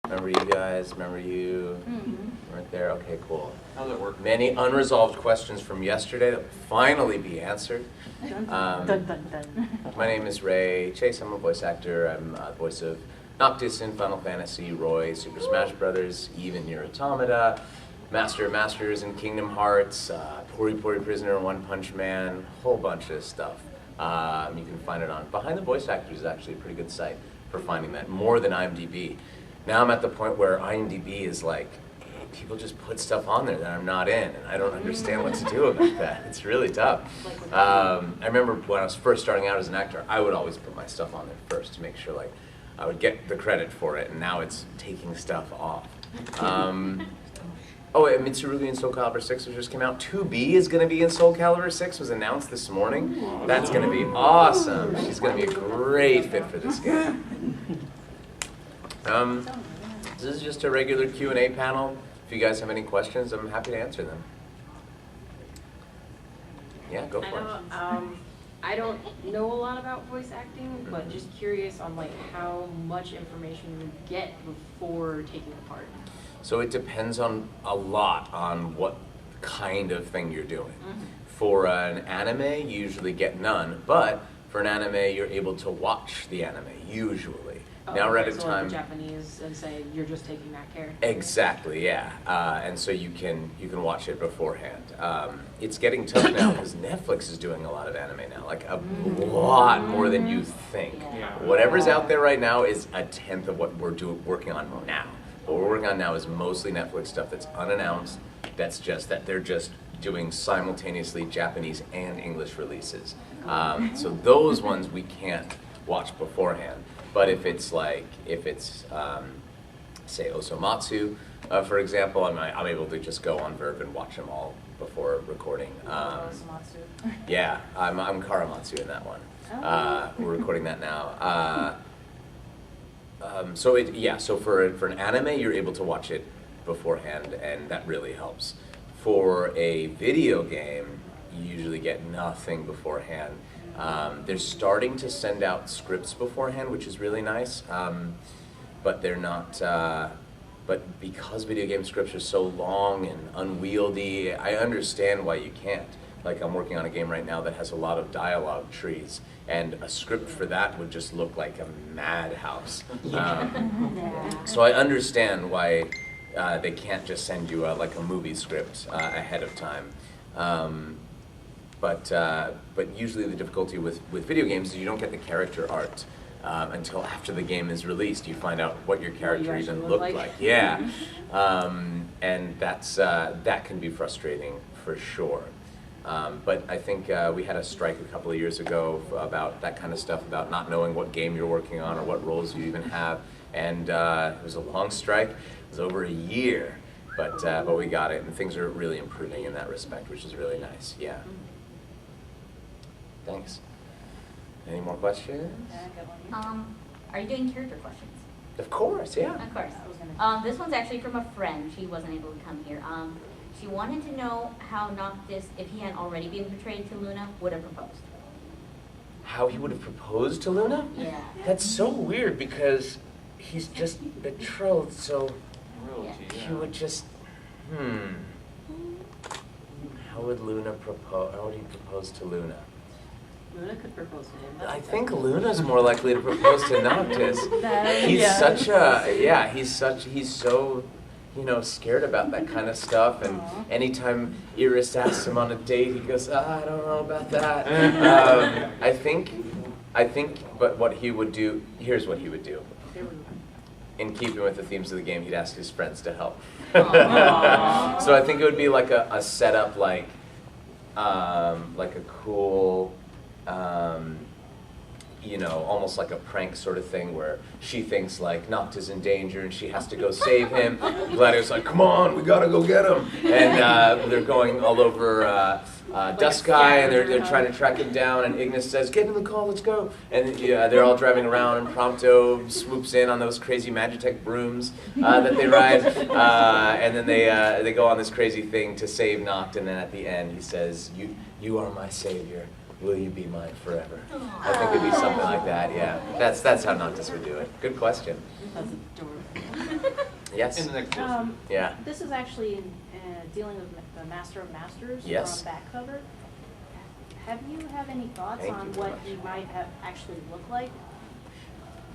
Remember you guys? Remember you? Right there? Okay, cool. How's it work? Many unresolved questions from yesterday that will finally be answered. Dun, dun, dun. My name is Ray Chase. I'm a voice actor. I'm the voice of Noctis in Final Fantasy, Roy, Super Smash Brothers, Eve in Nier Automata, Master of Masters in Kingdom Hearts, Pori Pori Prisoner in One Punch Man, whole bunch of stuff. You can find it on Behind the Voice Actors is actually a pretty good site for finding that, more than IMDb. Now I'm at the point where IMDb is like, people just put stuff on there that I'm not in, and I don't understand what to do about that. It's really tough. I remember when I was first starting out as an actor, I would always put my stuff on there first to make sure like I would get the credit for it, and now it's taking stuff off. Oh, and Mitsurugi in Soul Calibur 6, which just came out. 2B is going to be in Soul Calibur 6, was announced this morning. That's going to be awesome. She's going to be a great fit for this game. This is just a regular Q&A panel. If you guys have any questions, I'm happy to answer them. Yeah, go for it. I don't know a lot about voice acting, but just curious on like how much information you get before taking the part. So it depends on a lot on what kind of thing you're doing. For an anime, you usually get none, but for an anime, you're able to watch the anime, usually. Now we're at a so time. Like the Japanese and say you're just taking that character. Exactly, yeah, and so you can watch it beforehand. It's getting tough now because Netflix is doing a lot of anime now, like a lot more than you think. Yeah. Whatever's out there right now is a tenth of what we're working on now. What we're working on now is mostly Netflix stuff that's unannounced. That's just that they're just doing simultaneously Japanese and English releases. So those ones we can't watch beforehand. But if it's say Osomatsu, for example, I'm able to just go on Verve and watch them all before recording. Yeah, I'm Karamatsu in that one. We're recording that now. So for an anime, you're able to watch it beforehand, and that really helps. For a video game, you usually get nothing beforehand. They're starting to send out scripts beforehand, which is really nice, but they're not. But because video game scripts are so long and unwieldy, I understand why you can't. Like I'm working on a game right now that has a lot of dialogue trees, and a script for that would just look like a madhouse. So I understand why they can't just send you like a movie script ahead of time. But usually the difficulty with video games is you don't get the character art until after the game is released. You find out what your character even looked like. Yeah, and that can be frustrating for sure. But I think we had a strike a couple of years ago about that kind of stuff, about not knowing what game you're working on or what roles you even have. And it was a long strike. It was over a year, but we got it, and things are really improving in that respect, which is really nice. Yeah. Thanks. Any more questions? Are you doing character questions? Of course, yeah. Of course. This one's actually from a friend. She wasn't able to come here. She wanted to know how Noctis, if he hadn't already been betrayed to Luna, would have proposed. How he would have proposed to Luna? Yeah. That's so weird because he's just betrothed, so he would just, How would Luna propose? How would he propose to Luna? Luna could propose to him. I think Luna's more likely to propose to Noctis. He's so, scared about that kind of stuff, and anytime Iris asks him on a date, he goes, I don't know about that. I think, but what he would do, here's what he would do. In keeping with the themes of the game, he'd ask his friends to help. So I think it would be like a setup, like a cool, almost like a prank sort of thing where she thinks like Noctis in danger and she has to go save him. Gladio's like, come on, we gotta go get him. And they're going all over Dusk Sky, and they're trying to track him down, and Ignis says, get in the car, let's go. And they're all driving around, and Prompto swoops in on those crazy Magitech brooms that they ride, and then they go on this crazy thing to save Noct, and then at the end he says, you are my savior. Will you be mine forever? I think it'd be something like that, yeah. That's how Noctis would do it. Good question. That's adorable. Yes. In the next poster. Yeah. This is actually dealing with the Master of Masters Yes. back cover. Have any thoughts Thank on you very what much. he might have actually looked like?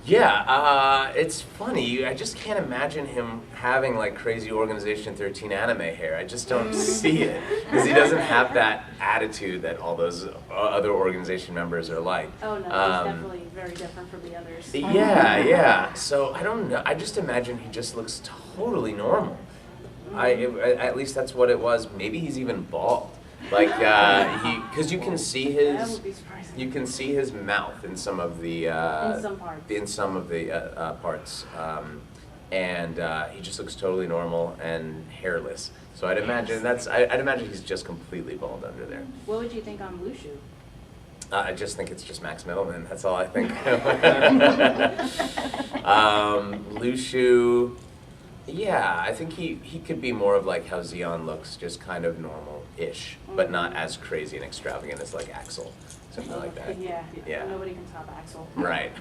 Yeah, it's funny. I just can't imagine him having like crazy Organization 13 anime hair. I just don't see it because he doesn't have that attitude that all those other organization members are like. Oh no, he's definitely very different from the others. Yeah. So I don't know. I just imagine he just looks totally normal. At least that's what it was. Maybe he's even bald. Like because you can see That his. would be surprising. You can see his mouth in some of the In some parts. in some of the parts, and he just looks totally normal and hairless. So I'd imagine I'd imagine he's just completely bald under there. What would you think on Lushu? I just think it's just Max Middleman. That's all I think. Lushu, yeah, I think he could be more of like how Xeon looks, just kind of normal-ish, but not as crazy and extravagant as like Axel, something like that. Yeah. Nobody can top Axel. Right.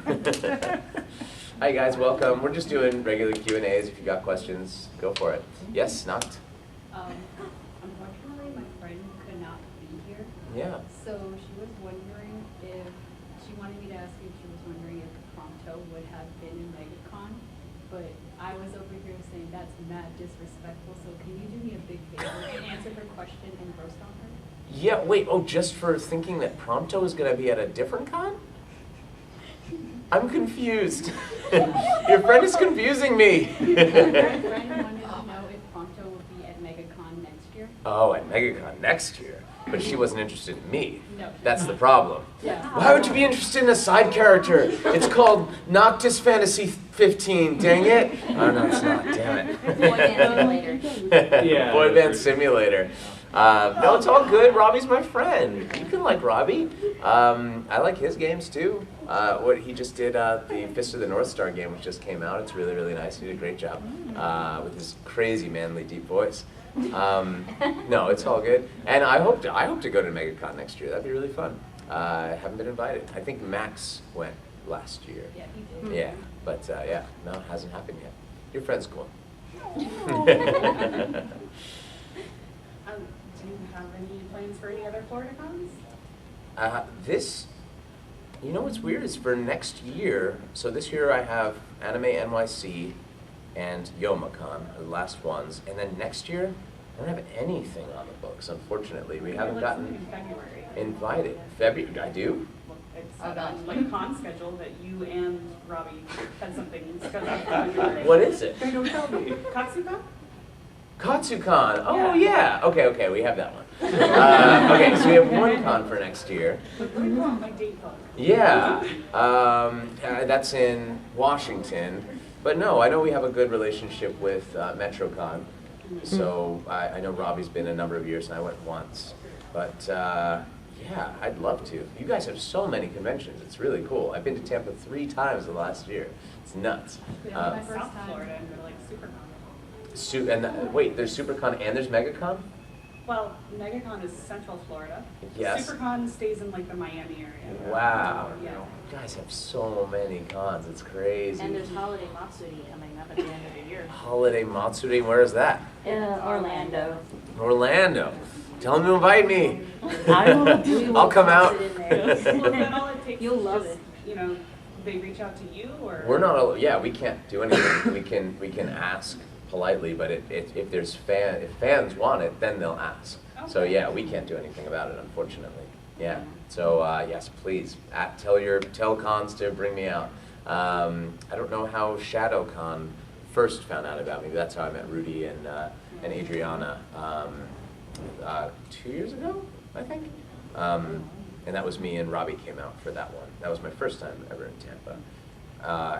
Hi guys, welcome. We're just doing regular Q&As. If you got questions, go for it. Yes, Nacht? Unfortunately, my friend could not be here, Yeah. so she was wondering if, she wanted me to ask you if she was wondering if Prompto would have been in MegaCon, but I was over here saying that's mad disrespectful, so can you do me a big favor and answer her question and roast on her? Yeah, wait, just for thinking that Prompto is going to be at a different con? I'm confused. Your friend is confusing me. My friend wanted to know if Prompto will be at MegaCon next year. Oh, at MegaCon next year. But she wasn't interested in me. No. That's the problem. Yeah. Why would you be interested in a side character? It's called Noctis Fantasy 15, dang it. Oh, no, it's not, damn it. Boy Band Simulator. Yeah. Boy Band Simulator. No, it's all good. Robbie's my friend. You can like Robbie. I like his games too. What he just did, the Fist of the North Star game, which just came out. It's really, really nice. He did a great job with his crazy, manly, deep voice. No, it's all good. And I hope to go to MegaCon next year. That'd be really fun. I haven't been invited. I think Max went last year. Yeah, he did. Yeah, but yeah, no, it hasn't happened yet. Your friend's cool. Do you have any plans for any other Florida cons? You know what's weird is for next year, so this year I have Anime NYC and YomaCon, the last ones, and then next year I don't have anything on the books, unfortunately. We haven't gotten in February. invited. February, I do? It's Oh, God. like a con schedule that you and Robbie had something scheduled for February. What is it? They don't tell me. Katsuka? KatsuCon. Oh Yeah. yeah. Okay, we have that one. Okay, so we have one con for next year. My date book. Yeah, that's in Washington. But no, I know we have a good relationship with MetroCon. So I know Robbie's been a number of years and I went once. But yeah, I'd love to. You guys have so many conventions. It's really cool. I've been to Tampa 3 times the last year. It's nuts. Yeah, my first South Florida and they're like super con. Wait, there's SuperCon and there's MegaCon? Well, MegaCon is Central Florida. Yes. SuperCon stays in like the Miami area. Wow. Yeah. You guys have so many cons. It's crazy. And there's Holiday Matsuri coming up at the end of the year. Holiday Matsuri, where is that? Orlando. Orlando. Tell them to invite me. I will I'll come out. toss it in there. Well, then all it takes You'll is love just, it. they reach out to you or? We're not. Yeah, we can't do anything. we can ask politely, but if there's if fans want it, then they'll ask. So yeah, we can't do anything about it, unfortunately. Yeah. So yes, please tell cons to bring me out. I don't know how ShadowCon first found out about me. That's how I met Rudy and Adriana 2 years ago, I think. And that was me and Robbie came out for that one. That was my first time ever in Tampa.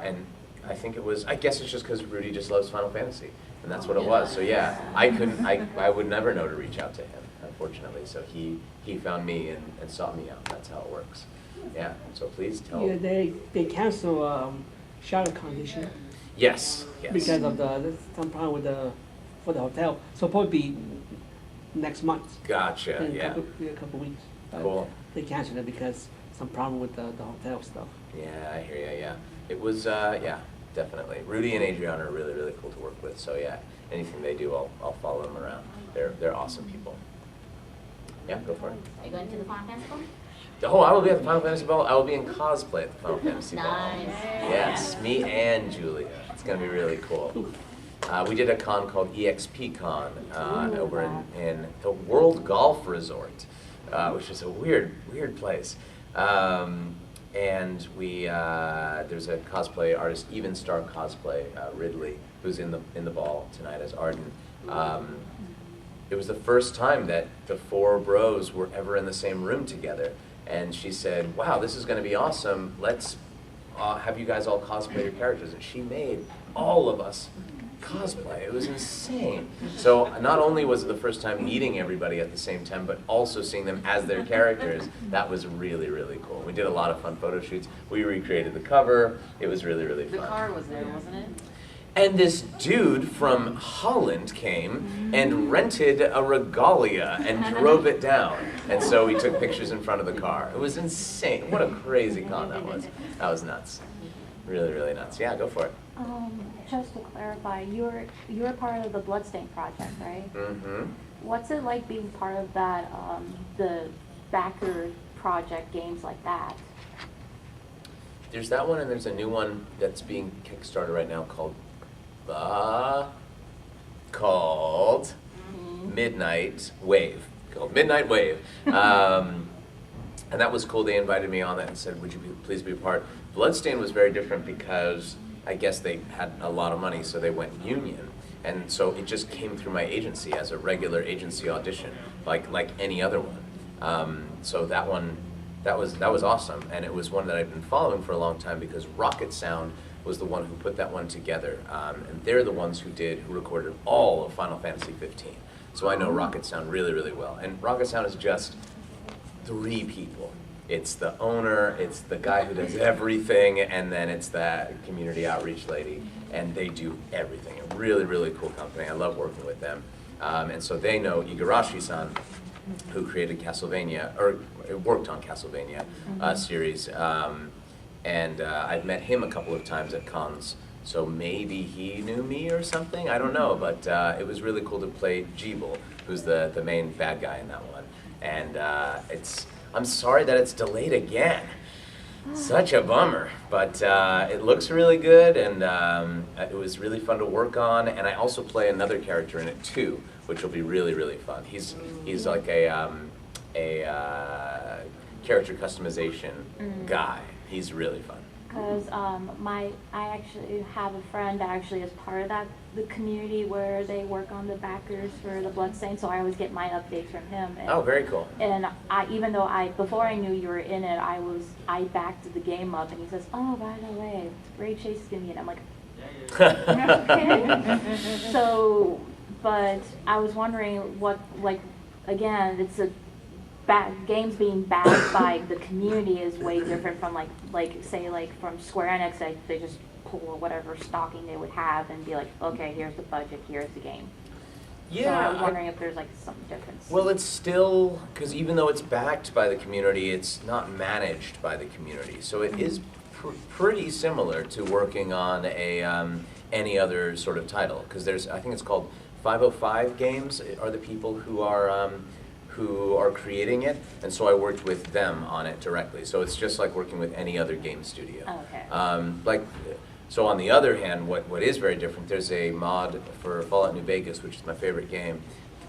And I guess it's just because Rudy just loves Final Fantasy, and that's what it was. So yeah, I would never know to reach out to him, unfortunately. So he found me and sought me out. That's how it works. Yeah. So please tell. Yeah, they cancel ShadowCon this year Yes. because of some problem with for the hotel. So probably be next month. Gotcha. In Yeah. a couple weeks. But Cool. They canceled it because some problem with the hotel stuff. Yeah, I hear you. Yeah. It was. Yeah. definitely. Rudy and Adriana are really, really cool to work with. So yeah, anything they do, I'll follow them around. They're awesome people. Yeah, go for it. Are you going to the Final Fantasy Ball? Oh, I will be at the Final Fantasy Ball. I will be in cosplay at the Final Fantasy Ball. Nice. Yes, me and Julia. It's going to be really cool. We did a con called EXP Con over in the World Golf Resort, which is a weird place. And we there's a cosplay artist, Even Star Cosplay, Ridley, who's in the ball tonight as Arden. It was the first time that the 4 bros were ever in the same room together. And she said, wow, this is going to be awesome. Let's have you guys all cosplay your characters. And she made all of us cosplay. It was insane. So not only was it the first time meeting everybody at the same time, but also seeing them as their characters. That was really, really cool. We did a lot of fun photo shoots. We recreated the cover. It was really, really fun. The car was there, wasn't it? And this dude from Holland came and rented a regalia and drove it down. And so we took pictures in front of the car. It was insane. What a crazy con that was. That was nuts. Really, really nuts. Yeah, go for it. Just to clarify, you're part of the Bloodstain project, right? Mm-hmm. What's it like being part of that, the backer project, games like that? There's that one, and there's a new one that's being kickstarted right now called Midnight Wave. Called Midnight Wave. And that was cool. They invited me on that and said, would you please be a part? Bloodstain was very different because I guess they had a lot of money, so they went union. And so it just came through my agency as a regular agency audition, like any other one. So that one, that was awesome. And it was one that I've been following for a long time because Rocket Sound was the one who put that one together. And they're the ones who recorded all of Final Fantasy 15. So I know Rocket Sound really, really well. And Rocket Sound is just 3 people. It's the owner, it's the guy who does everything, and then it's that community outreach lady, and they do everything. A really, really cool company. I love working with them. And so they know Igarashi-san, who created Castlevania, or worked on Castlevania series. And I've met him a couple of times at cons, so maybe he knew me or something, I don't know, but it was really cool to play Jeeble, who's the main bad guy in that one. And I'm sorry that it's delayed again. Such a bummer, but it looks really good, and it was really fun to work on. And I also play another character in it too, which will be really, really fun. He's like a character customization guy. He's really fun. Because I actually have a friend that actually is part of the community where they work on the backers for the Bloodstain, so I always get my updates from him. And, Oh, very cool. And even though before I knew you were in it, I backed the game up, and he says, "Oh, by the way, Ray Chase is gonna be in." I'm like, okay. So, but I was wondering what, like, again, it's a. Games being backed by the community is way different from like from Square Enix. They just pull whatever stocking they would have and be like, okay, here's the budget, here's the game. Yeah, so I was wondering if there's like some difference. Well, it's still, because even though it's backed by the community, it's not managed by the community. So it is pretty similar to working on any other sort of title. Because I think it's called 505 Games are the people who are creating it, and so I worked with them on it directly. So it's just like working with any other game studio. Okay. So on the other hand, what is very different, there's a mod for Fallout New Vegas, which is my favorite game,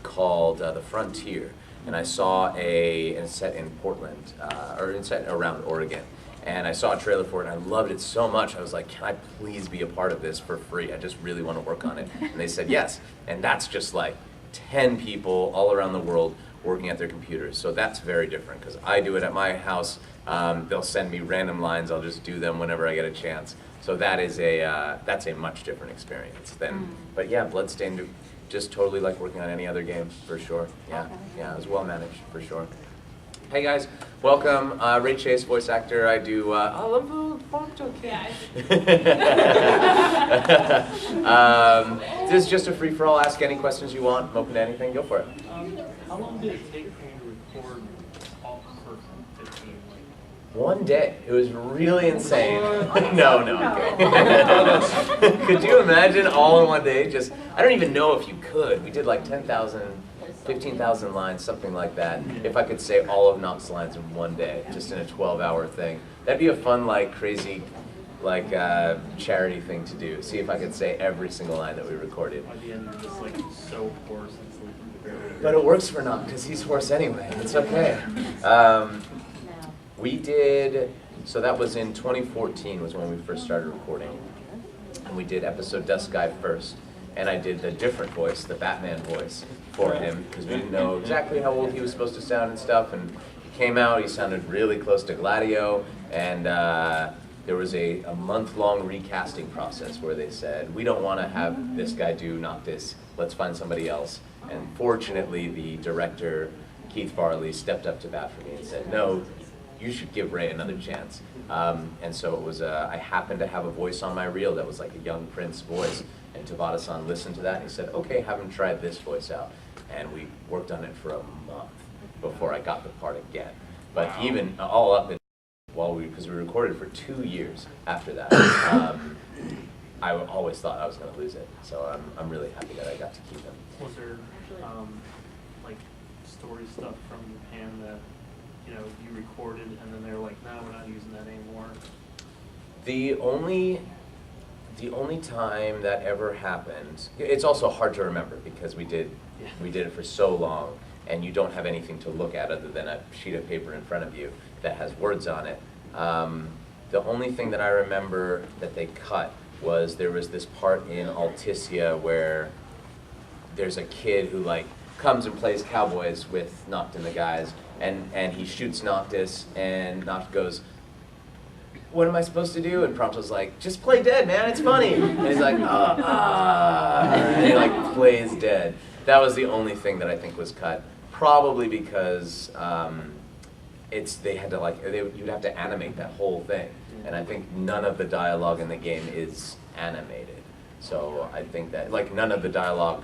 called The Frontier. And I saw and it's set in Portland, or it's set around Oregon. And I saw a trailer for it, and I loved it so much. I was like, can I please be a part of this for free? I just really want to work on it. And they said yes. And that's just like 10 people all around the world working at their computers. So that's very different, because I do it at my house. They'll send me random lines. I'll just do them whenever I get a chance. So that's a much different experience than. But yeah, Bloodstained, just totally like working on any other game for sure. Yeah, yeah, it was well managed for sure. Hey guys, welcome. Ray Chase, voice actor. I do. I love the font. Okay. This is just a free for all. Ask any questions you want. I'm open to anything. Go for it. How long did it take for you to record all for 15? One day. It was really insane. No, I'm kidding. Could you imagine all in one day? Just, I don't even know if you could. We did like 10,000, 15,000 lines, something like that. If I could say all of Knox lines in one day, just in a 12-hour thing. That'd be a fun, like, crazy, like, charity thing to do. See if I could say every single line that we recorded. By the end, you're just like so hoarse and sleeping. But it works for Knox, because he's hoarse anyway. It's okay. We did, so that was in 2014 was when we first started recording. And we did episode Dust Guy first. And I did the different voice, the Batman voice, for him, because we didn't know exactly how old he was supposed to sound and stuff. And he came out, he sounded really close to Gladio. And there was a month-long recasting process where they said, we don't want to have this guy do Noctis, let's find somebody else. And fortunately, the director, Keith Farley, stepped up to bat for me and said, no, you should give Ray another chance. And so it was, I happened to have a voice on my reel that was like a young Prince voice. And Tabata-san listened to that and he said, okay, have him try this voice out. And we worked on it for a month before I got the part again. But even all up in, because we recorded for 2 years after that, I always thought I was going to lose it. So I'm really happy that I got to keep him. Was there like story stuff from Japan that you recorded and then they were like, no, we're not using that anymore? The only time that ever happened, it's also hard to remember because we did it for so long and you don't have anything to look at other than a sheet of paper in front of you that has words on it. The only thing that I remember that they cut was there was this part in Alticia where there's a kid who like comes and plays cowboys with Noct and the guys, and he shoots Noctis, and Noct goes, what am I supposed to do? And Prompto's like, just play dead, man, it's funny. And he's like, and he like plays dead. That was the only thing that I think was cut, probably because they had to like, you'd have to animate that whole thing. And I think none of the dialogue in the game is animated. So I think that, like, none of the dialogue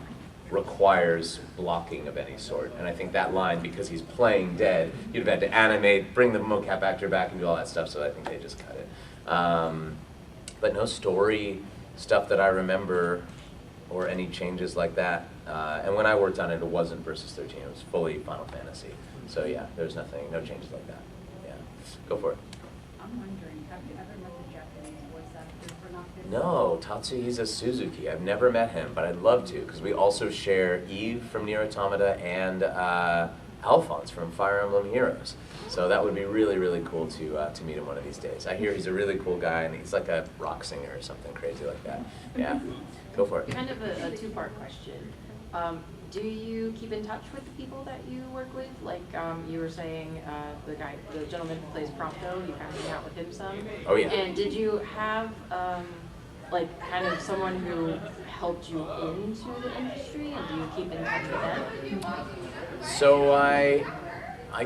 requires blocking of any sort. And I think that line, because he's playing dead, you'd have had to animate, bring the mocap actor back and do all that stuff, so I think they just cut it. But no story stuff that I remember or any changes like that. And when I worked on it, it wasn't Versus 13, it was fully Final Fantasy. So yeah, there's nothing, no changes like that. Yeah, go for it. I'm wondering, have you ever met the Japanese voice actor for Noctis? No, Tatsuhisa Suzuki. I've never met him, but I'd love to, because we also share Eve from Nier Automata and Alphonse from Fire Emblem Heroes. So that would be really, really cool to meet him one of these days. I hear he's a really cool guy, and he's like a rock singer or something crazy like that. Yeah, go for it. Kind of a two-part question. Do you keep in touch with the people that you work with? Like you were saying, the gentleman who plays Prompto, you kind of hang out with him some. Oh yeah. And did you have like kind of someone who helped you into the industry, and do you keep in touch with them? So I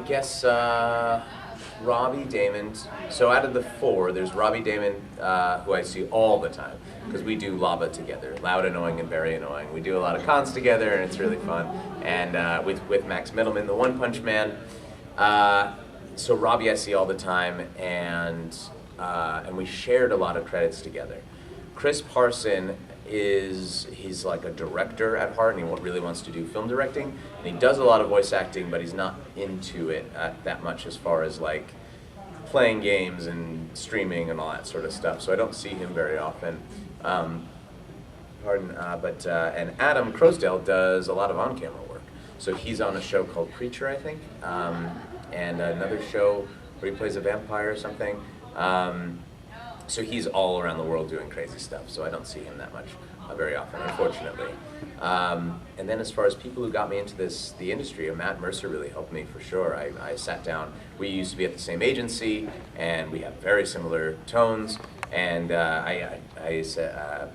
guess Robbie Damon. So out of the four, there's Robbie Damon, who I see all the time, because we do LABA together, Loud, Annoying, and Very Annoying. We do a lot of cons together, and it's really fun. And with Max Middleman, the One Punch Man. So Robbie I see all the time, and we shared a lot of credits together. Chris Parson he's like a director at heart, and he really wants to do film directing. And he does a lot of voice acting, but he's not into it that much as far as like playing games and streaming and all that sort of stuff. So I don't see him very often. And Adam Crosdale does a lot of on-camera work. So he's on a show called Preacher, I think, and another show where he plays a vampire or something. So he's all around the world doing crazy stuff, so I don't see him that much very often, unfortunately. And then as far as people who got me into the industry, Matt Mercer really helped me for sure. I sat down, we used to be at the same agency, and we have very similar tones, and I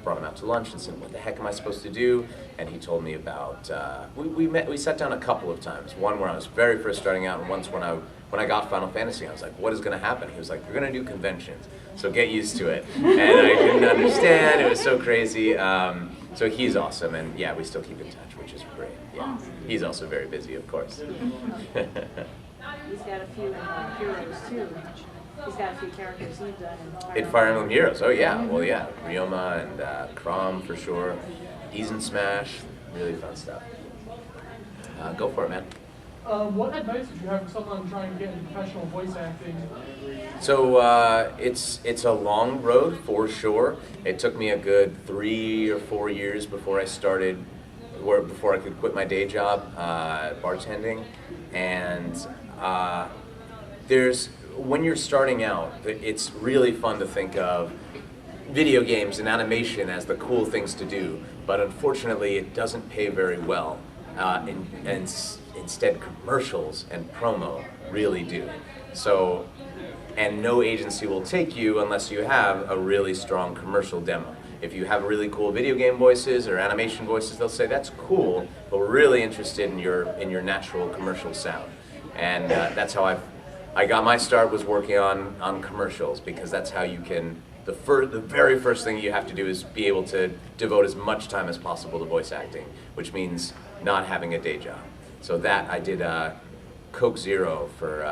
brought him out to lunch and said, what the heck am I supposed to do? And he told me about, we sat down a couple of times, one where I was very first starting out, and once when I got Final Fantasy, I was like, what is going to happen? He was like, you're going to do conventions, so get used to it. And I didn't understand, it was so crazy. So he's awesome, and yeah, we still keep in touch, which is great. Yeah, he's also very busy, of course. He's got a few heroes too. He's got a few characters you've done in In Fire Emblem Heroes, oh yeah, well yeah, Ryoma and Chrom for sure. He's in Smash, really fun stuff. Go for it, man. What advice would you have for someone trying to get into professional voice acting? So it's a long road for sure. It took me a good 3 or 4 years before I started, or before I could quit my day job bartending. And when you're starting out, it's really fun to think of video games and animation as the cool things to do. But unfortunately, it doesn't pay very well. Instead, commercials and promo really do. So, and no agency will take you unless you have a really strong commercial demo. If you have really cool video game voices or animation voices, they'll say that's cool, but we're really interested in your natural commercial sound. And that's how I got my start, was working on commercials, because that's how you can. The very first thing you have to do is be able to devote as much time as possible to voice acting, which means not having a day job. So that I did Coke Zero for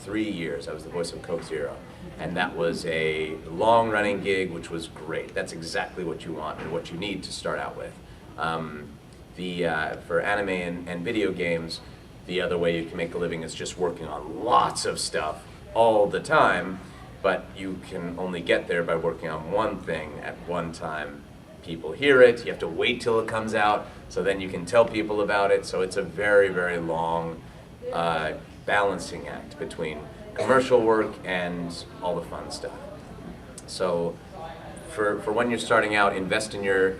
3 years. I was the voice of Coke Zero. And that was a long-running gig, which was great. That's exactly what you want and what you need to start out with. For anime and video games, the other way you can make a living is just working on lots of stuff all the time, but you can only get there by working on one thing at one time. People hear it, you have to wait till it comes out, so then you can tell people about it. So it's a very, very long balancing act between commercial work and all the fun stuff. So for when you're starting out, invest in your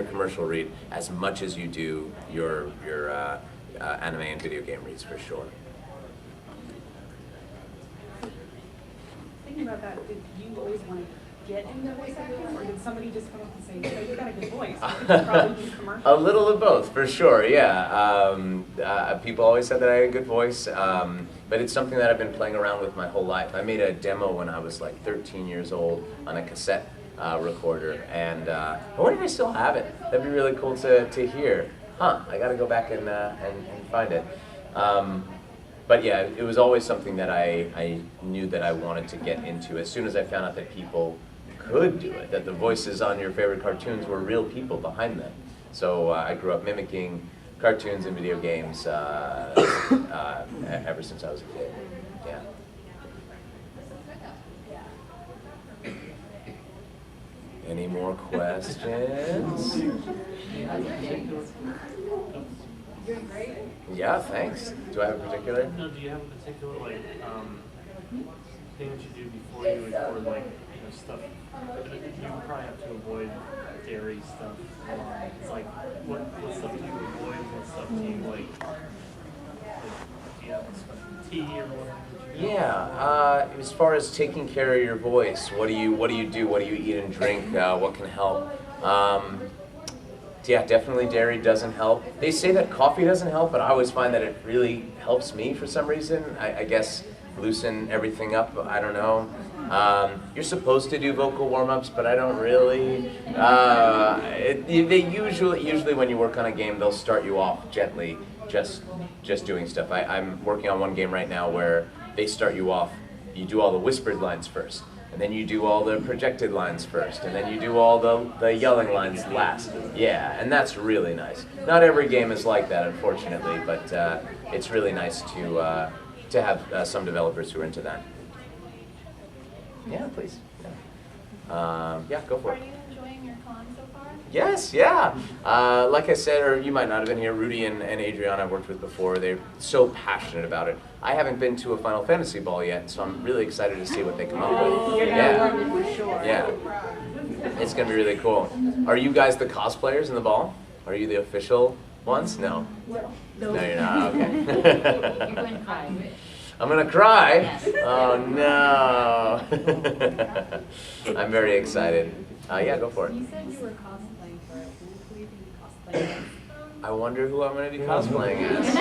commercial read as much as you do your anime and video game reads, for sure. Thinking about that, did you always want to get into voice acting, or did somebody just come up and say, "You know, you got a good voice, you could probably do commercials"? A little of both, for sure, yeah. People always said that I had a good voice, but it's something that I've been playing around with my whole life. I made a demo when I was like 13 years old on a cassette recorder, and I wonder if I still have it. That'd be really cool to hear. I gotta go back and find it. But yeah, it was always something that I knew that I wanted to get into. As soon as I found out that people could do it, that the voices on your favorite cartoons were real people behind them. So I grew up mimicking cartoons and video games ever since I was a kid. Yeah. Any more questions? Doing great. Yeah, thanks. Do I have a particular? No, do you have a particular thing that you do before you record stuff? You probably have to avoid dairy stuff. It's like what stuff do you avoid? What stuff do you like? Do you have a special tea or whatever? Yeah, as far as taking care of your voice, what do you do? What do you eat and drink? What can help? Yeah, definitely dairy doesn't help. They say that coffee doesn't help, but I always find that it really helps me for some reason. I guess loosen everything up, I don't know. You're supposed to do vocal warm-ups, but I don't really. They usually when you work on a game, they'll start you off gently, just doing stuff. I'm working on one game right now where they start you off, you do all the whispered lines first, and then you do all the projected lines first, and then you do all the yelling lines last. Yeah, and that's really nice. Not every game is like that, unfortunately, but it's really nice to have some developers who are into that. Yeah, please. Yeah, go for it. Are you enjoying your con so far? Yes, yeah. Like I said, or you might not have been here, Rudy and Adriana I've worked with before. They're so passionate about it. I haven't been to a Final Fantasy ball yet, so I'm really excited to see what they come up with. Yeah. It's going to be really cool. Are you guys the cosplayers in the ball? Are you the official ones? No. No, you're not. Okay. You're going to cry. I'm going to cry? Yes. Oh, no. I'm very excited. Yeah, go for it. You said you were cosplaying for it. Who are you going to be cosplaying as? I wonder who I'm going to be cosplaying as. Okay,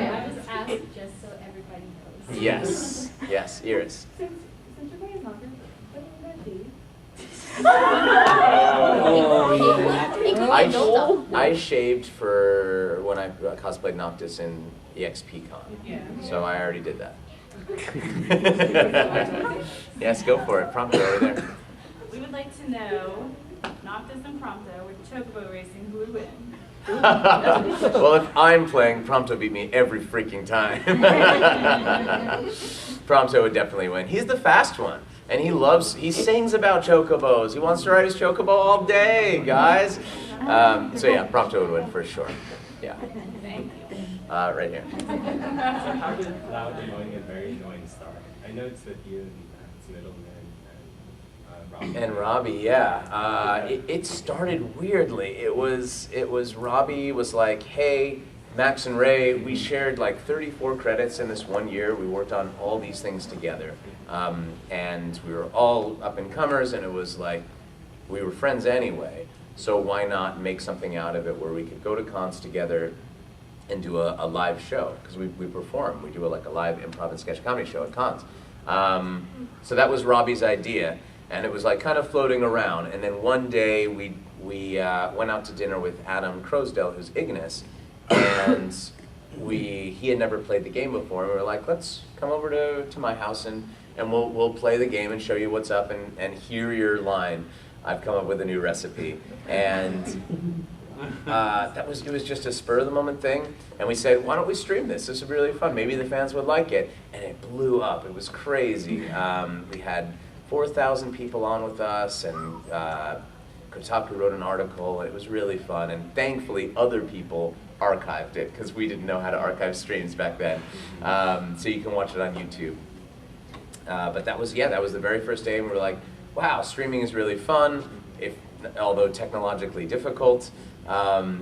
I just asked just so everybody knows. Yes. Yes, Iris. Since your boy is not here, what are you going to I shaved for when I cosplayed Noctis in EXPCon. Yeah. So I already did that. Yes, go for it. Prompto over there. We would like to know, Noctis and Prompto with Chocobo Racing, who would win? Well, if I'm playing, Prompto beat me every freaking time. Prompto would definitely win. He's the fast one. And he sings about chocobos. He wants to ride his chocobo all day, guys. So yeah, Prompto would win for sure. Yeah. Thank you. Right here. So how did Loud, Annoying, and Very Annoying start? I know it's with you and it's Middleman and Robbie. And Robbie, yeah. It started weirdly. It was Robbie was like, hey, Max and Ray, we shared like 34 credits in this one year. We worked on all these things together. And we were all up-and-comers, and it was like, we were friends anyway, so why not make something out of it where we could go to cons together and do a live show, because we perform. We do like a live improv and sketch comedy show at cons. So that was Robbie's idea, and it was like kind of floating around. And then one day we went out to dinner with Adam Crosdell, who's Ignis, and he had never played the game before, and we were like, let's come over to my house and we'll play the game and show you what's up and hear your line. I've come up with a new recipe. And it was just a spur of the moment thing. And we said, why don't we stream this? This is really fun. Maybe the fans would like it. And it blew up. It was crazy. We had 4,000 people on with us, and Kotaku wrote an article. It was really fun. And thankfully, other people archived it, because we didn't know how to archive streams back then. So you can watch it on YouTube. But that was the very first day, and we were like, wow, streaming is really fun, although technologically difficult.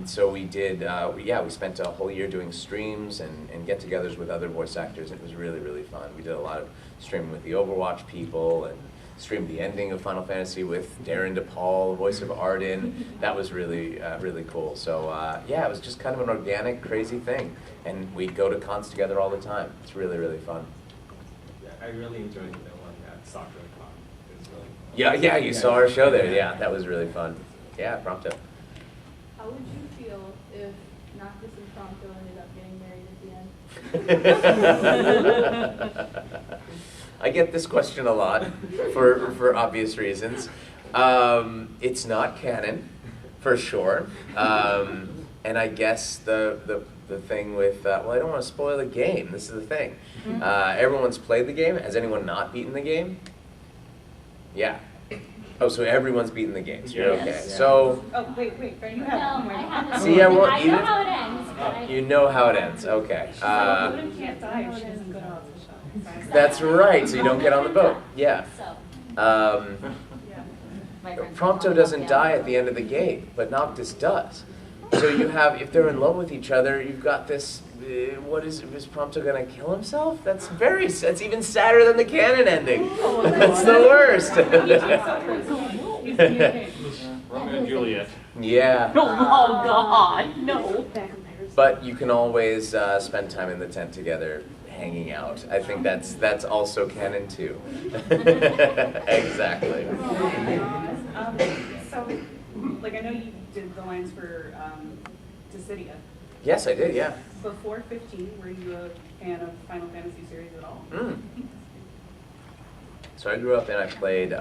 So we did, we spent a whole year doing streams and get-togethers with other voice actors. It was really, really fun. We did a lot of streaming with the Overwatch people, and streamed the ending of Final Fantasy with Darren DePaul, voice of Arden. That was really, really cool. So it was just kind of an organic, crazy thing. And we'd go to cons together all the time. It's really, really fun. I really enjoyed the one at Soccer Con. It was really fun. Yeah, you saw our show there. Yeah, that was really fun. Yeah, Prompto. How would you feel if Noctis and Prompto ended up getting married at the end? I get this question a lot for obvious reasons. It's not canon, for sure. And I guess the thing with, I don't want to spoil the game. This is the thing. Everyone's played the game. Has anyone not beaten the game? Yeah. Oh, so everyone's beaten the game. So you're okay. Yes. So. Oh, wait, you No, have one I more. haven't. See, I won't. I know how it ends. But You know how it ends. Okay. Luna can't die if she doesn't go to the show. That's right. So you don't get on the boat. Yeah. So, my friends Prompto walk doesn't down. die at the end of the game, but Noctis does. So you have, if they're in love with each other, you've got this. Is Prompto gonna kill himself? That's even sadder than the canon ending. That's the worst. Romeo and Juliet. Yeah. Oh God, no. But you can always spend time in the tent together, hanging out. I think that's also canon too. Exactly. So, like, I know you did the lines for Dissidia. Yes, I did. Yeah. Before 15, were you a fan of Final Fantasy series at all? So I grew up and I played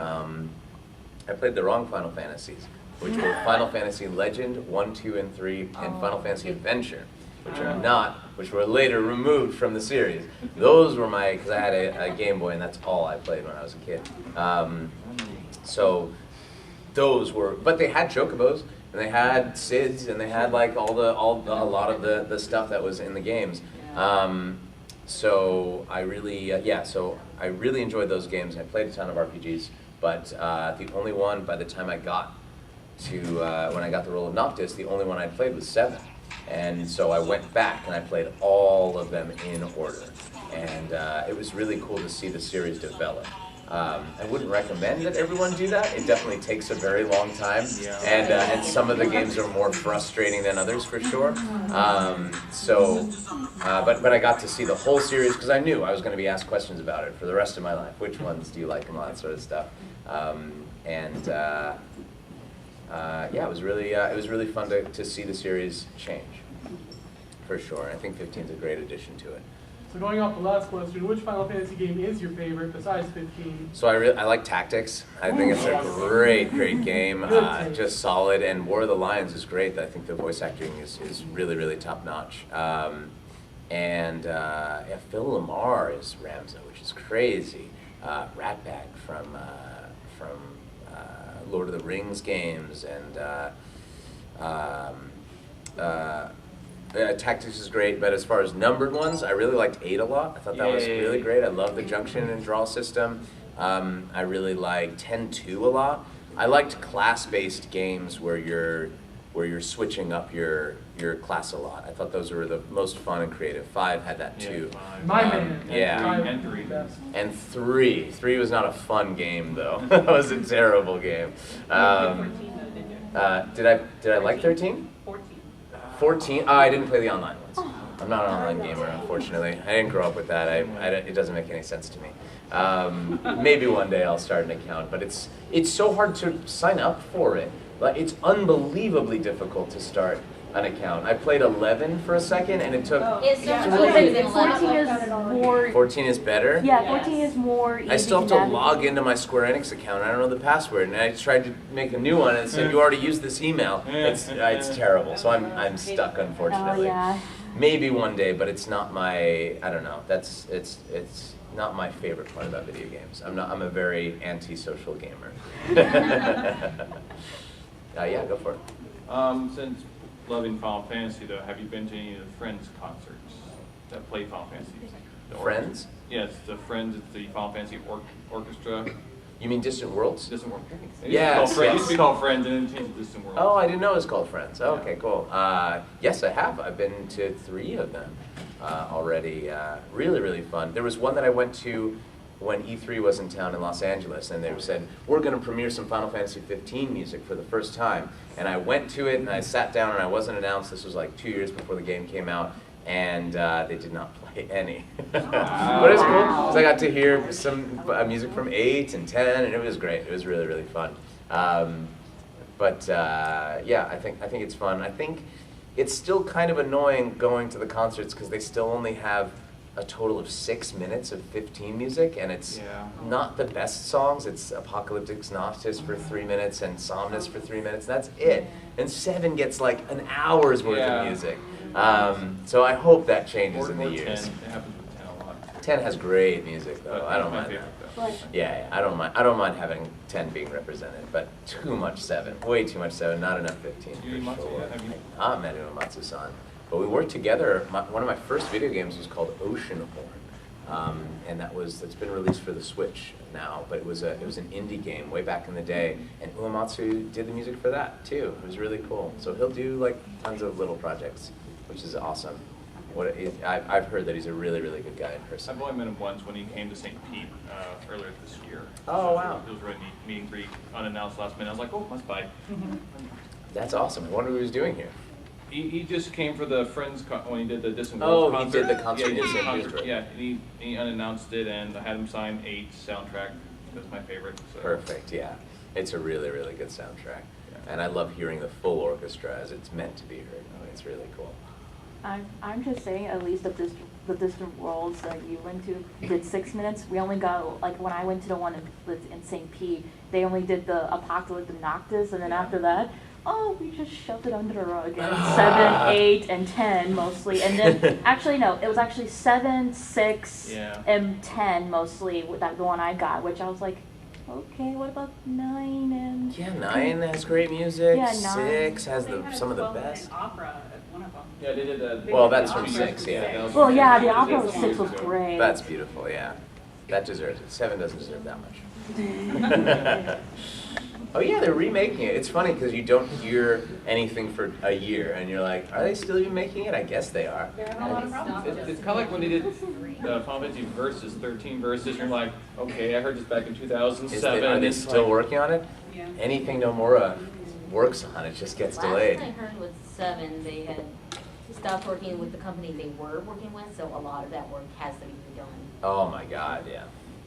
the wrong Final Fantasies, which were Final Fantasy Legend 1, 2, and 3, and Final Fantasy Adventure, which were later removed from the series. Those were because I had a Game Boy, and that's all I played when I was a kid. So those were, but they had chocobos, and they had SIDS, and they had like a lot of the stuff that was in the games. So I really, so I really enjoyed those games. I played a ton of RPGs, but the only one, by the time I got to, when I got the role of Noctis, the only one I'd played was 7. And so I went back and I played all of them in order. And it was really cool to see the series develop. I wouldn't recommend that everyone do that. It definitely takes a very long time, and some of the games are more frustrating than others for sure. But I got to see the whole series because I knew I was going to be asked questions about it for the rest of my life. Which ones do you like and all that sort of stuff. It was really fun to see the series change, for sure. I think 15 is a great addition to it. So going off the last question, which Final Fantasy game is your favorite besides 15? So I like Tactics. I think it's a great game. Just solid. And War of the Lions is great. I think the voice acting is really, really top notch. Yeah, Phil Lamar is Ramza, which is crazy. Ratbag from Lord of the Rings games, and Tactics is great. But as far as numbered ones, I really liked 8 a lot. I thought that was really great. I love the junction and draw system. I really liked 10-2 a lot. I liked class-based games where you're switching up your class a lot. I thought those were the most fun and creative. 5 had that too. My man. Yeah. And 3. And 3. 3 was not a fun game though. That was a terrible game. Did I like 13? 14? Oh, I didn't play the online ones. I'm not an online gamer, unfortunately. I didn't grow up with that. It doesn't make any sense to me. Maybe one day I'll start an account, but it's so hard to sign up for it. Like, it's unbelievably difficult to start an account. I played 11 for a second, and it took. It's so much Well, easier than 14 11. is more. 14 is better. Yeah, 14 is more. I still have easy to navigate. log into my Square Enix account. I don't know the password, and I tried to make a new one, and it said you already used this email. It's terrible. So I'm stuck, Oh unfortunately. yeah. Maybe one day, but it's not my. I don't know. It's not my favorite part about video games. I'm a very antisocial gamer. Yeah, go for it. Since loving Final Fantasy, though, have you been to any of the Friends concerts that play Final Fantasy? Friends? Yes, the Friends. It's the Final Fantasy Orchestra. You mean Distant Worlds? Distant World. Yes, It used to be called Friends, and then changed to Distant World. Oh, I didn't know it was called Friends. Oh, okay, cool. Yes, I have. I've been to 3 of them already. Really, really fun. There was one that I went to when E3 was in town in Los Angeles, and they said, we're going to premiere some Final Fantasy 15 music for the first time. And I went to it, and I sat down, and I wasn't announced. This was like 2 years before the game came out, and they did not play any. But it was cool, because I got to hear some music from 8 and 10, and it was great. It was really, really fun. Yeah, I think it's fun. I think it's still kind of annoying going to the concerts because they still only have a total of 6 minutes of 15 music, and it's not the best songs. It's Apocalyptic Noctis for 3 minutes and Somnus for 3 minutes. That's it. And 7 gets like an hour's worth of music. So I hope that changes in the years. 10. It happens with 10 a lot. 10 has great music though. I don't My mind that. favorite, though. Yeah, I don't mind. I don't mind having 10 being represented, but too much 7. Way too much 7. Not enough 15. Uematsu, For sure. have you- Not met Uematsu-san, but we worked together. One of my first video games was called Oceanhorn, and that's been released for the Switch now. But it was an indie game way back in the day, and Uematsu did the music for that too. It was really cool. So he'll do like tons of little projects, which is awesome. I've heard that he's a really, really good guy in person. I've only met him once when he came to St. Pete earlier this year. Oh, wow. It was really neat, meet and greet, unannounced last minute. I was like, oh, must buy. That's awesome. I wonder what he was doing here. He just came for the Friends when he did the Distant Oh, World he concert. did the concert Yeah, he in did the St. concert. Petersburg. Yeah, and he unannounced it, and I had him sign 8 soundtrack. That's my favorite. So. Perfect, yeah. It's a really, really good soundtrack. And I love hearing the full orchestra as it's meant to be heard. It's really cool. I'm just saying, at least the Distant Worlds that you went to did 6 minutes. We only got, like, when I went to the one in St. Pete, they only did the Apocalyptic Noctis, and then after that, we just shoved it under the rug. And 7, 8, and 10 mostly. And then, actually, no, it was actually 7, 6, and 10 mostly, the one I got, which I was like, okay, what about 9 and... Yeah, 9 has great music. Yeah, 9. 6 has They had some of the 12-minute best. opera at one of them. Yeah, they did that. Well, that's from 6, yeah. Well, yeah, the opera was 6 was great. That's beautiful, yeah. That deserves it. 7 doesn't deserve that much. Oh yeah, they're remaking it. It's funny because you don't hear anything for a year, and you're like, are they still remaking it? I guess they are. They're having a lot of problems. It's kind of like when they did Final Fantasy Versus, 13 verses, and you're like, okay, I heard this back in 2007. Are they It's still like- working on it? Yeah. Anything Nomura works on, it just gets delayed. Last I heard with 7, they had stopped working with the company they were working with, so a lot of that work has to be redone. Oh my god, yeah.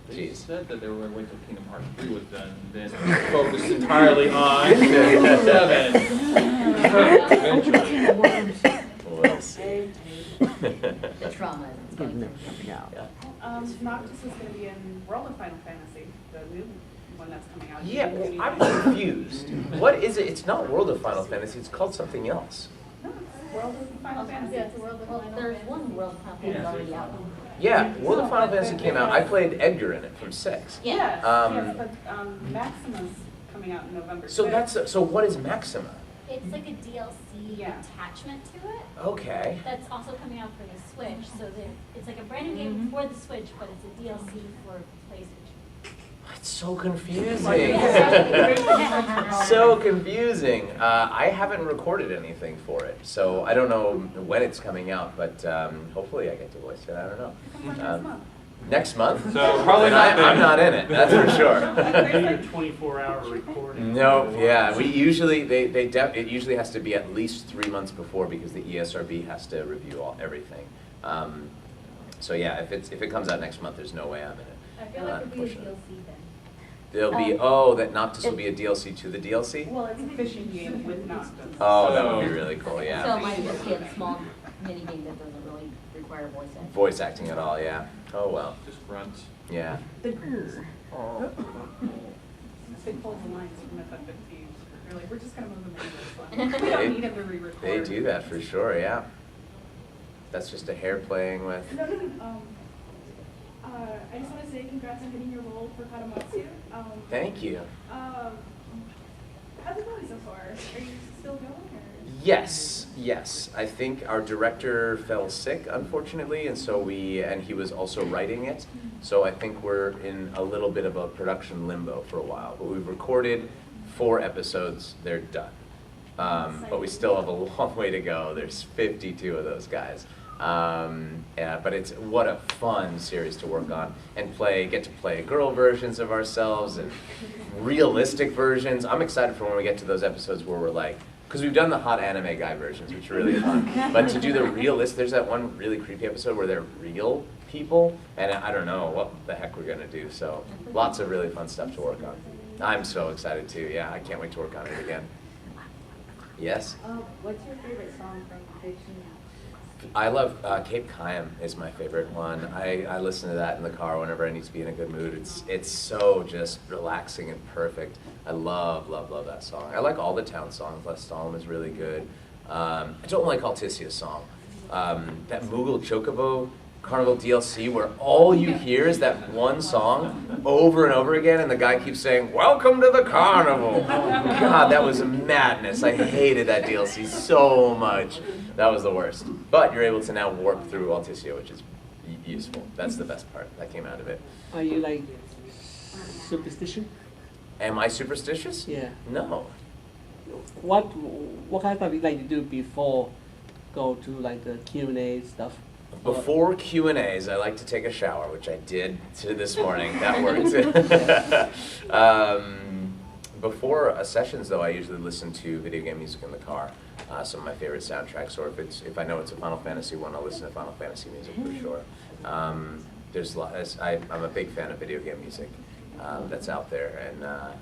They Jeez. said that they were waiting until Kingdom Hearts 3 was done, then focused entirely on 7. Eventually. We'll see. The trauma. It's going through. Noctis is gonna be in World of Final Fantasy, the new one that's coming out. Yeah, well, I'm confused. What is it? It's not World of Final Fantasy, it's called something else. No, it's World of Final Fantasy. Yeah, it's a World of Well, Final there's Fantasy. one World of Final Fantasy already out. Yeah, World of Final Fantasy came out. I played Edgar in it from 6. Yeah. Yes, Um, yes, but Maxima's coming out in November. So 6th. so what is Maxima? It's like a DLC Yeah. attachment to it. Okay. That's also coming out for the Switch, so it's like a brand new game for the Switch, but it's a DLC for PlayStation. It's so confusing. Yeah. So confusing. I haven't recorded anything for it, so I don't know when it's coming out, but hopefully I get to voice it. I don't know. Next month? So probably Then not I'm then. not in it, that's for sure. Your 24-hour recording. Nope, yeah, we usually, it usually has to be at least 3 months before because the ESRB has to review everything. So yeah, if it comes out next month, there's no way I'm in it. I feel like it'll be a Unfortunately. DLC then. There'll be, that Noctis will be a DLC to the DLC? Well, it's a fishing game with Noctis. Oh, that would be really cool, yeah. So it might just be a small mini game that doesn't really require voice acting. Voice acting at all, yeah. Oh, well, Just grunts. yeah. Big folds and lines from FF15. We're like, we're just gonna move them into this one. We don't need them to re-record. They do that for sure, yeah. That's just a hair playing with. I just want to say congrats on getting your role for Katamatsu. Thank you. How's it going so far? Are you still going? Or? Yes. I think our director fell sick, unfortunately, and so and he was also writing it. So I think we're in a little bit of a production limbo for a while. But we've recorded 4 episodes, they're done. But we still have a long way to go. There's 52 of those guys. Yeah, but what a fun series to work on and get to play girl versions of ourselves and realistic versions. I'm excited for when we get to those episodes where we're like, because we've done the hot anime guy versions, which are really fun. But to do the there's that one really creepy episode where they're real people, and I don't know what the heck we're gonna do. So lots of really fun stuff to work on. I'm so excited too. Yeah, I can't wait to work on it again. Yes? What's your favorite song from Fiction? I love Cape Cayam is my favorite one. I listen to that in the car whenever I need to be in a good mood. It's so just relaxing and perfect. I love that song. I like all the town songs. Les Stalin is really good. I don't like Alticia's song. That Moogle Chocobo Carnival DLC where all you hear is that one song over and over again and the guy keeps saying, "Welcome to the carnival." God, that was madness. I hated that DLC so much. That was the worst. But you're able to now warp through Alticia, which is useful. That's the best part that came out of it. Are you like superstition? Am I superstitious? Yeah. No. What kind of stuff you like to do before go to like the Q&A stuff? Before Q&As, I like to take a shower, which I did this morning. That worked. Before sessions, though, I usually listen to video game music in the car. Some of my favorite soundtracks, or if I know it's a Final Fantasy one, I'll listen to Final Fantasy music for sure. I'm a big fan of video game music that's out there,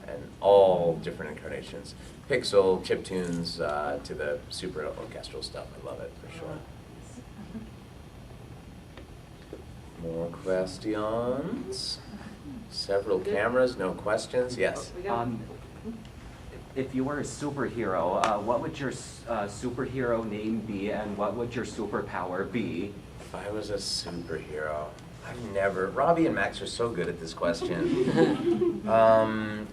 and all different incarnations, pixel, chiptunes, to the super orchestral stuff. I love it for sure. More questions? Several cameras, no questions. Yes. If you were a superhero, what would your superhero name be, and what would your superpower be? If I was a superhero, Robbie and Max are so good at this question.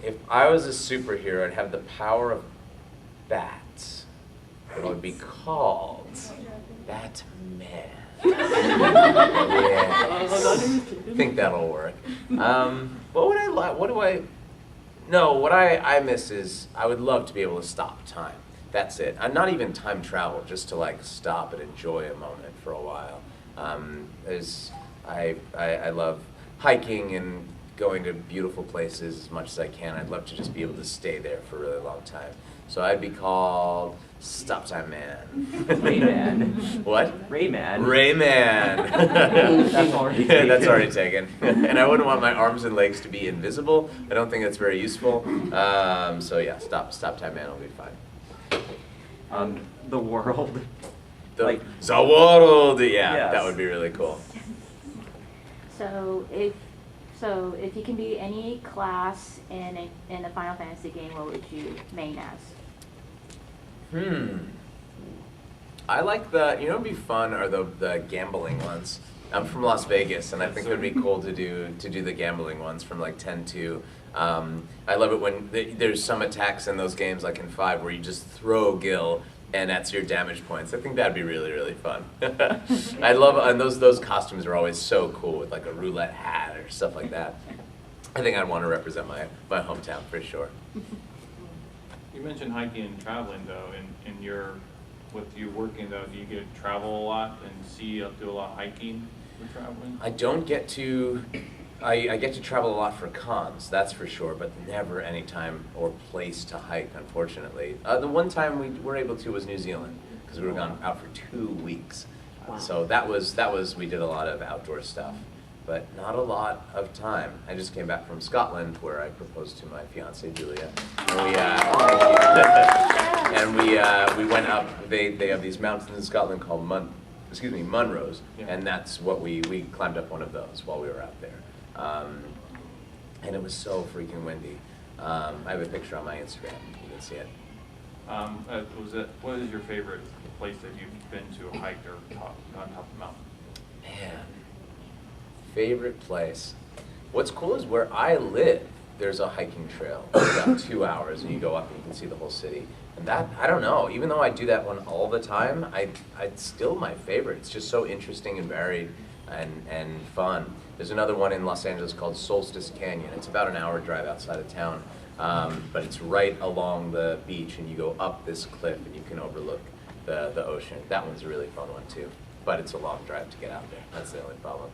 If I was a superhero, I'd have the power of bats. It would be called Batman. Yeah. I think that'll work. What would I like? What I miss is I would love to be able to stop time. That's it. And not even time travel, just to like stop and enjoy a moment for a while. I love hiking and going to beautiful places as much as I can. I'd love to just be able to stay there for a really long time. So I'd be called Stop Time Man. Rayman. What? Rayman. Rayman. That's already taken. That's already taken. And I wouldn't want my arms and legs to be invisible. I don't think that's very useful. So yeah, Stop Time Man will be fine. The world Like the world, yeah, Yes. that would be really cool. So if you can be any class in a Final Fantasy game, what would you main as? I like it'd be fun are the gambling ones. I'm from Las Vegas, and I think it would be cool to do the gambling ones from like 10-2. I love it when there's some attacks in those games, like in 5, where you just throw Gil, and that's your damage points. I think that'd be really, really fun. I love, and those costumes are always so cool with like a roulette hat or stuff like that. I think I'd want to represent my hometown for sure. You mentioned hiking and traveling though, with you working though, do you get to travel a lot and do a lot of hiking with traveling? I don't get to, I get to travel a lot for cons, that's for sure, but never any time or place to hike, unfortunately. The one time we were able to was New Zealand, because we were gone out for 2 weeks. Wow. So that was, we did a lot of outdoor stuff, but not a lot of time. I just came back from Scotland, where I proposed to my fiancée, Julia. And we went up, they have these mountains in Scotland called Munros, Yeah. and that's what we climbed up one of those while we were out there. And it was so freaking windy. I have a picture on my Instagram, you can see it. What is your favorite place that you've been to, hiked or on top of the mountain? Man, favorite place. What's cool is where I live, there's a hiking trail, about 2 hours, and you go up and you can see the whole city. And that, I don't know, even though I do that one all the time, it's still my favorite. It's just so interesting and varied and fun. There's another one in Los Angeles called Solstice Canyon. It's about an hour drive outside of town, but it's right along the beach, and you go up this cliff and you can overlook the ocean. That one's a really fun one too, but it's a long drive to get out there. That's the only problem.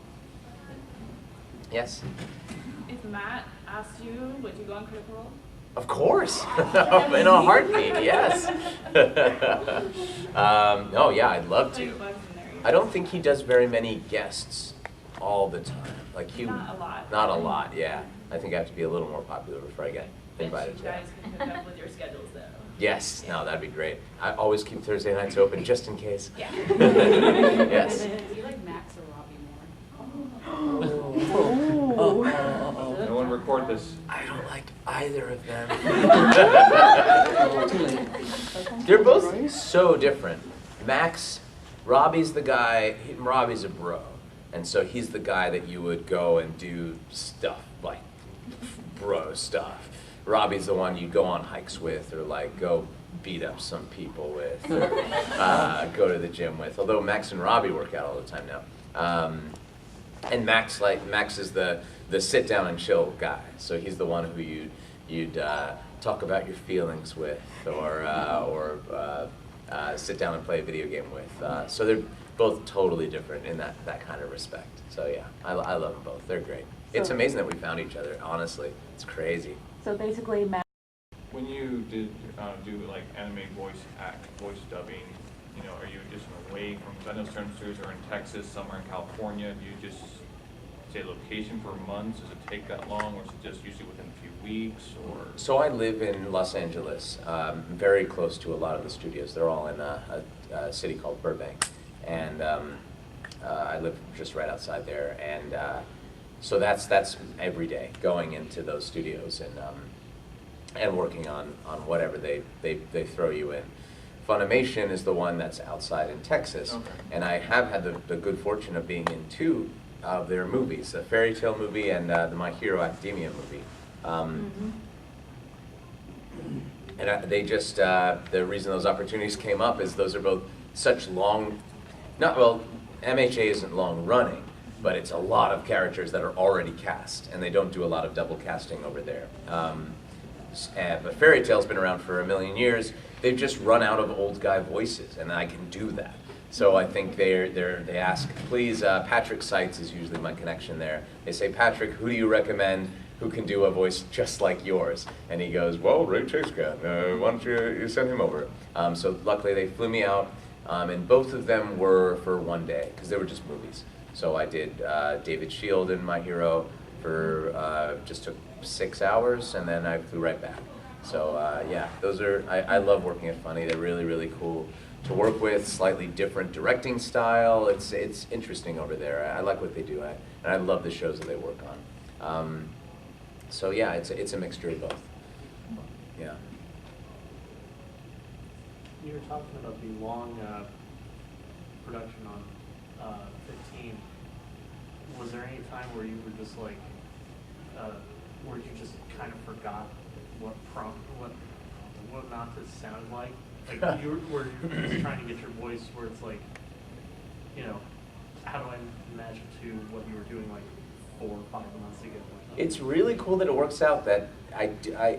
Yes? If Matt asked you, would you go on Critical Role? Of course, in a heartbeat, yes. No, yeah, I'd love to. I don't think he does very many guests all the time. Like Not a lot. Not a lot, yeah. I think I have to be a little more popular before I get invited You to that. guys can hook up with your schedules though. Yes, no, that'd be great. I always keep Thursday nights open just in case. Yeah. Yes. Do you like Max or Robbie more? No one record this. I don't like either of them. Too late. They're both so different. Robbie's the guy, Robbie's a bro. And so he's the guy that you would go and do stuff, like bro stuff. Robbie's the one you'd go on hikes with, or like go beat up some people with, or go to the gym with. Although Max and Robbie work out all the time now. And Max is the sit down and chill guy. So he's the one who you'd talk about your feelings with, or sit down and play a video game with. So they're both totally different in that kind of respect. So yeah, I love them both. They're great. It's amazing that we found each other. Honestly, it's crazy. So basically, Matt. When you did do like anime voice dubbing, are you just away from? I know certain studios are in Texas, some are in California. Do you just say location for months? Does it take that long, or is it just usually within a few weeks? Or so I live in Los Angeles, very close to a lot of the studios. They're all in a city called Burbank, and I live just right outside there. And so that's every day, going into those studios and working on whatever they throw you in. Funimation is the one that's outside in Texas, okay. And I have had the good fortune of being in 2 of their movies, the Fairy Tale movie and the My Hero Academia movie. And they just, the reason those opportunities came up is those are both such long, MHA isn't long running, but it's a lot of characters that are already cast, and they don't do a lot of double casting over there. But Fairy Tale's been around for 1 million years. They've just run out of old guy voices, and I can do that. So I think they ask, please, Patrick Seitz is usually my connection there. They say, Patrick, who do you recommend who can do a voice just like yours? And he goes, well, Ray Chase can. Why don't you send him over? So luckily they flew me out, and both of them were for 1 day, because they were just movies. So I did David Shield in My Hero for just took 6 hours, and then I flew right back. So yeah, those are, I love working at Funny. They're really, really cool. to work with, slightly different directing style. It's interesting over there. I like what they do, and I love the shows that they work on. So yeah, it's a mixture of both. Yeah. You were talking about the long production on 15. Was there any time where you were just like, where you just kind of forgot what Noctis sounded like? Like you were just trying to get your voice where it's like, you know, how do I imagine to what you were doing like 4 or 5 months ago? It's really cool that it works out that I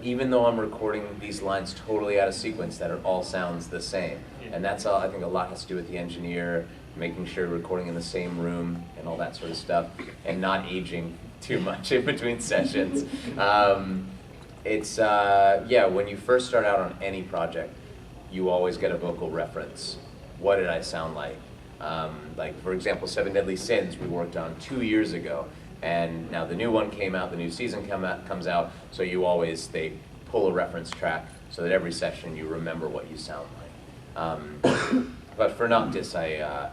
even though I'm recording these lines totally out of sequence, that it all sounds the same. Yeah. And that's all, I think a lot has to do with the engineer, making sure we're recording in the same room and all that sort of stuff, and not aging too much in between sessions. Yeah, when you first start out on any project, you always get a vocal reference. What did I sound like? Like, for example, 7 Deadly Sins we worked on 2 years ago. And now the new one came out, the new season comes out, so they pull a reference track so that every session you remember what you sound like. But for Noctis, I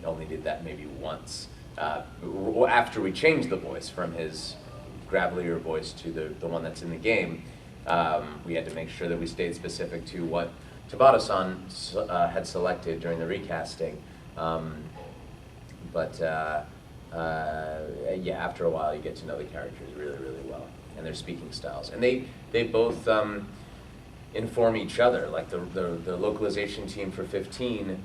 only did that maybe once. After we changed the voice from his gravelier voice to the one that's in the game, we had to make sure that we stayed specific to what Tabata-san had selected during the recasting. Yeah, after a while you get to know the characters really, really well, and their speaking styles. And they both inform each other. Like the localization team for 15,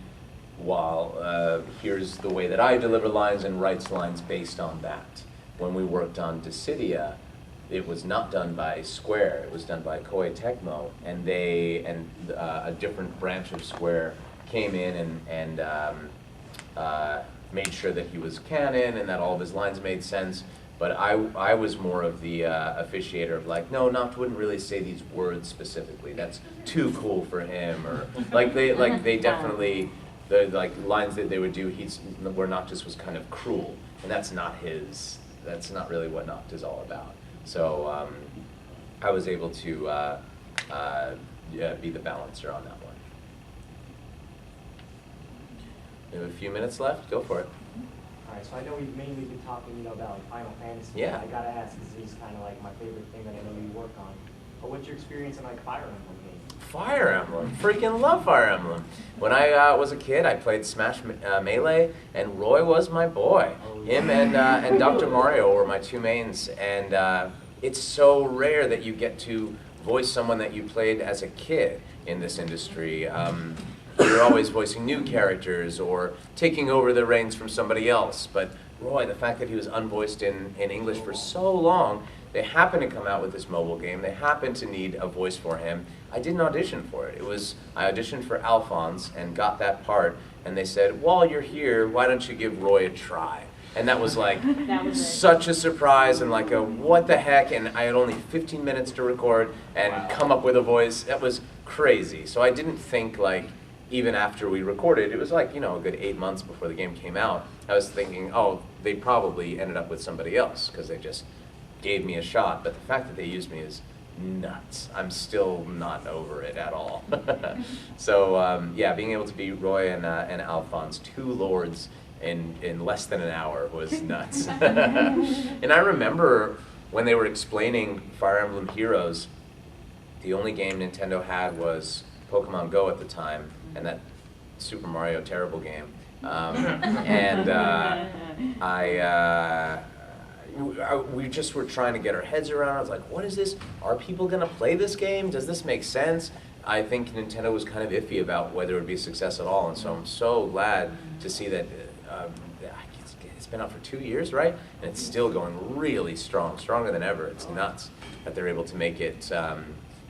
here's the way that I deliver lines and writes lines based on that. When we worked on Dissidia, it was not done by Square, it was done by Koei Tecmo, and a different branch of Square came in and made sure that he was canon and that all of his lines made sense. But I was more of the officiator of like, no, Noct wouldn't really say these words specifically. That's too cool for him, or they definitely the lines that they would do. Where Noctis was kind of cruel, and that's not his. That's not really what Noct is all about. So I was able to be the balancer on that one. We have a few minutes left. Go for it. All right, so I know we've mainly been talking, about like Final Fantasy. Yeah. I gotta ask, this is kind of like my favorite thing that I know you work on. But what's your experience in like Fire Emblem games? Fire Emblem. Freaking love Fire Emblem. When I was a kid, I played Smash Melee, and Roy was my boy. Him and Dr. Mario were my 2 mains, and it's so rare that you get to voice someone that you played as a kid in this industry. You're always voicing new characters or taking over the reins from somebody else. But Roy, the fact that he was unvoiced in English for so long, they happened to come out with this mobile game. They happened to need a voice for him. I didn't audition for it. I auditioned for Alphonse and got that part. And they said, while you're here, why don't you give Roy a try? And that was like such a surprise and like a what the heck. And I had only 15 minutes to record and come up with a voice. That was crazy. So I didn't think like, even after we recorded, it was like, a good 8 months before the game came out, I was thinking, oh, they probably ended up with somebody else because they just gave me a shot. But the fact that they used me is nuts. I'm still not over it at all. So yeah, being able to be Roy and Alphonse, 2 lords in less than an hour was nuts. And I remember when they were explaining Fire Emblem Heroes, the only game Nintendo had was Pokemon Go at the time, and that Super Mario terrible game. We just were trying to get our heads around. I was like, what is this? Are people going to play this game? Does this make sense? I think Nintendo was kind of iffy about whether it would be a success at all, and so I'm so glad to see that it's been out for 2 years, right? And it's still going really strong, stronger than ever. It's nuts that they're able to make it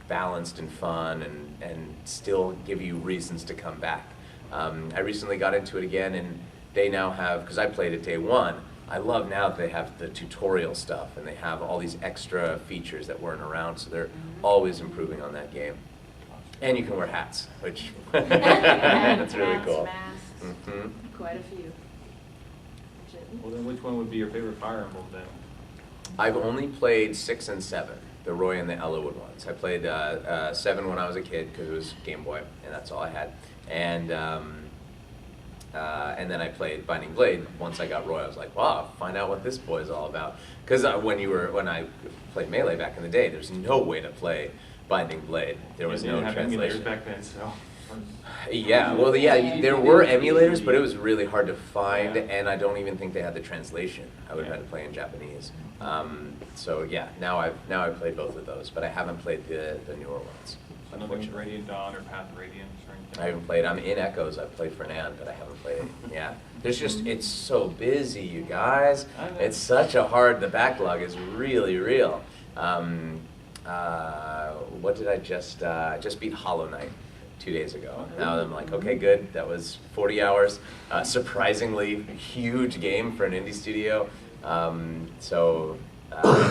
balanced and fun and still give you reasons to come back. I recently got into it again, and they now have, because I played it day 1, I love now that they have the tutorial stuff and they have all these extra features that weren't around, so they're always improving on that game. And you can wear hats, which that's really cool. Mm-hmm. Quite a few. Well, then which one would be your favorite Fire Emblem then? I've only played 6 and 7, the Roy and the Ellawood ones. I played 7 when I was a kid because it was Game Boy, and that's all I had. And then I played Binding Blade. Once I got Roy, I was like, wow, find out what this boy is all about. Because when I played Melee back in the day, there's no way to play Binding Blade. There was no translation. Back then, so. Yeah, well, yeah, there were emulators, but it was really hard to find, and I don't even think they had the translation. I would have had to play in Japanese. So yeah, now I've played both of those, but I haven't played the newer ones. Nothing Radiant Dawn or Path of Radiance or anything? I haven't played. I'm in Echoes. I've played Fernand, but I haven't played it. Yeah. There's just, it's so busy, you guys. It's such a hard, the backlog is really real. What did I just beat Hollow Knight 2 days ago. Now I'm like, okay, good. That was 40 hours. Surprisingly huge game for an indie studio.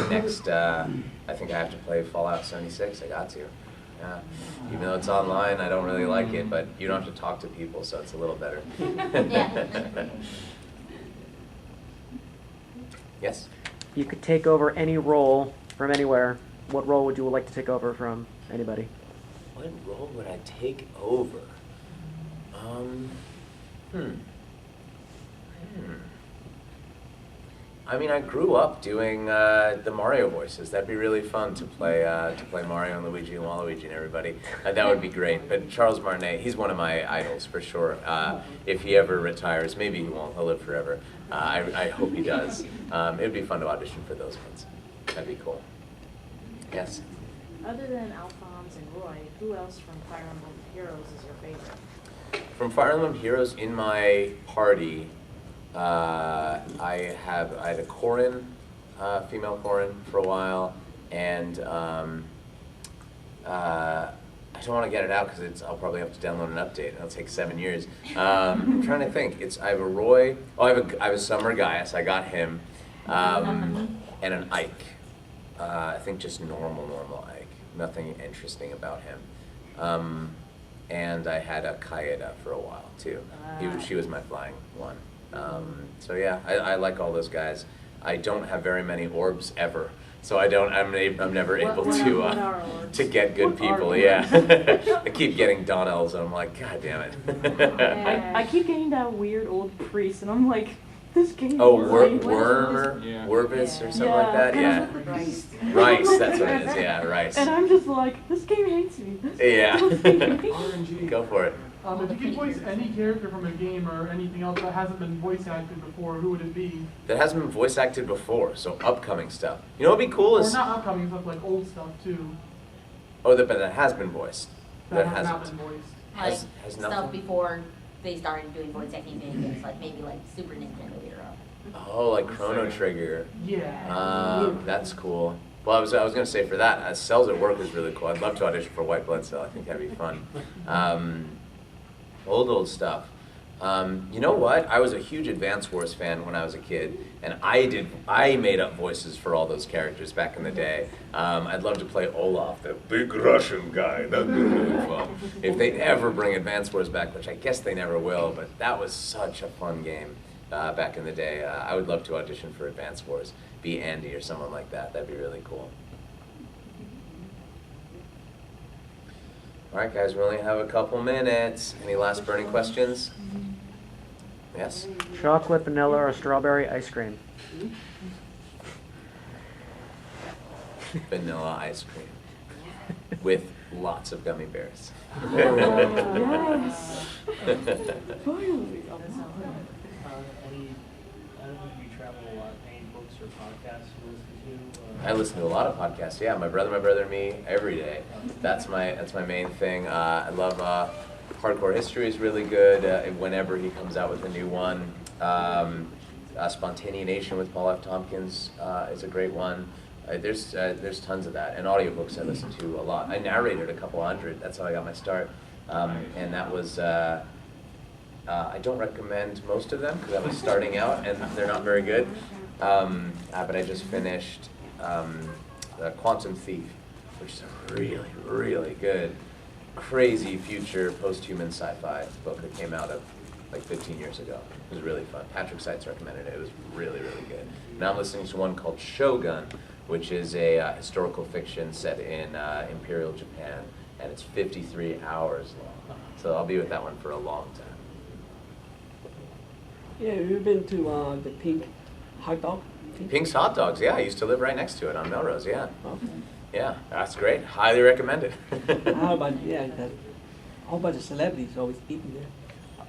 Next, I think I have to play Fallout 76. I got to. Yeah. Even though it's online, I don't really like it, but you don't have to talk to people, so it's a little better. Yes? You could take over any role from anywhere. What role would you like to take over from anybody? What role would I take over? I mean, I grew up doing the Mario voices. That'd be really fun to play Mario and Luigi and Waluigi and everybody. That would be great. But Charles Martinet, he's one of my idols for sure. If he ever retires, maybe he won't. He'll live forever. I hope he does. It'd be fun to audition for those ones. That'd be cool. Yes. Other than Alphonse and Roy, who else from Fire Emblem Heroes is your favorite? From Fire Emblem Heroes in my party, I had a Corrin, female Corrin for a while, and I don't want to get it out because I'll probably have to download an update. It'll take 7 years. I'm trying to think. I have a Roy. Oh, I have a Summer Gaius. I got him, and an Ike. I think just normal Ike. Nothing interesting about him. And I had a Kaeda for a while too. She was my flying one. So yeah, I like all those guys. I don't have very many orbs ever, so I'm never able to get good people. Yeah, I keep getting Donnells, and I'm like, God damn it. I keep getting that weird old priest, and I'm like, this game. Oh, Worvis or something like that. Yeah, Rice. That's what it is. Yeah, Rice. And I'm just like, this game hates me. Yeah. RNG. Go for it. If you could voice any character from a game or anything else that hasn't been voice acted before, who would it be? That hasn't been voice acted before, so upcoming stuff. You know what'd be cool is... Or not upcoming stuff, like old stuff too. Oh, but that has been voiced. That has not been voiced. Like has stuff nothing. Before they started doing voice acting video games, like maybe like Super Nintendo era. Oh, like Chrono Trigger. Yeah. That's cool. Well, I was gonna say for that, Cells at Work is really cool. I'd love to audition for White Blood Cell. I think that'd be fun. Old stuff. You know what? I was a huge Advance Wars fan when I was a kid, and I made up voices for all those characters back in the day. I'd love to play Olaf, the big Russian guy. That'd be really fun. If they ever bring Advance Wars back, which I guess they never will, but that was such a fun game back in the day. I would love to audition for Advance Wars, be Andy or someone like that. That'd be really cool. All right, guys, we only have a couple minutes. Any last burning questions? Yes? Chocolate, vanilla, or strawberry ice cream? Vanilla ice cream with lots of gummy bears. Yes. Finally. I don't know if you travel a lot. Any books or podcasts you listen to? I listen to a lot of podcasts. Yeah, my brother and me every day. That's my main thing. I love Hardcore History is really good. Whenever he comes out with a new one, Spontaneation with Paul F. Tompkins is a great one. There's tons of that, and audiobooks I listen to a lot. I narrated a couple hundred. That's how I got my start, and that was. I don't recommend most of them because I was starting out and they're not very good. But I just finished Quantum Thief, which is a really, really good, crazy future post-human sci-fi book that came out of like 15 years ago. It was really fun. Patrick Seitz recommended it. It was really, really good. Now I'm listening to one called Shogun, which is a historical fiction set in Imperial Japan. and it's 53 hours long. So I'll be with that one for a long time. Yeah, you've been to the Pink Hot Dog? Pink's Hot Dogs, yeah, I used to live right next to it on Melrose, yeah. Okay. Yeah, that's great. Highly recommend it. How about, yeah, that, a whole bunch of celebrities always eating there.